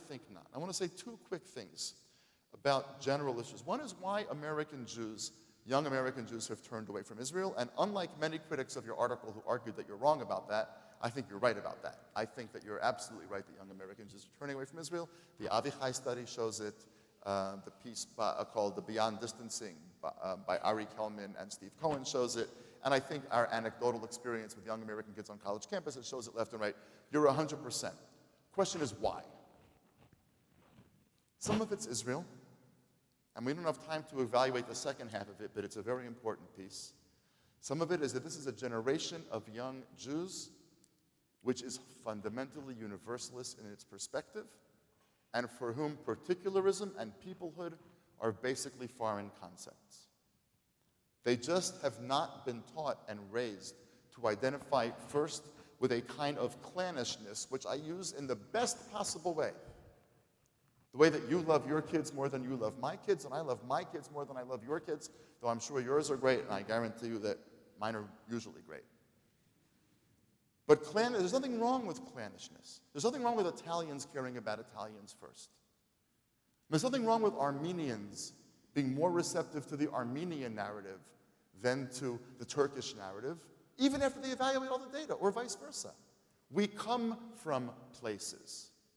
think not. I want to say two quick things about general issues. One is why American Jews, young American Jews, have turned away from Israel. And unlike many critics of your article who argued that you're wrong about that, I think you're right about that. I think that you're absolutely right that young American Jews are turning away from Israel. The Avichai study shows it. The piece called The Beyond Distancing by Ari Kelman and Steve Cohen shows it. And I think our anecdotal experience with young American kids on college campuses shows it left and right. You're 100%. Question is why? Some of it's Israel. And we don't have time to evaluate the second half of it, but it's a very important piece. Some of it is that this is a generation of young Jews which is fundamentally universalist in its perspective, and for whom particularism and peoplehood are basically foreign concepts. They just have not been taught and raised to identify first with a kind of clannishness, which I use in the best possible way. The way that you love your kids more than you love my kids, and I love my kids more than I love your kids, though I'm sure yours are great, and I guarantee you that mine are usually great. But there's nothing wrong with clannishness. There's nothing wrong with Italians caring about Italians first. There's nothing wrong with Armenians being more receptive to the Armenian narrative than to the Turkish narrative, even after they evaluate all the data, or vice versa. We come from places.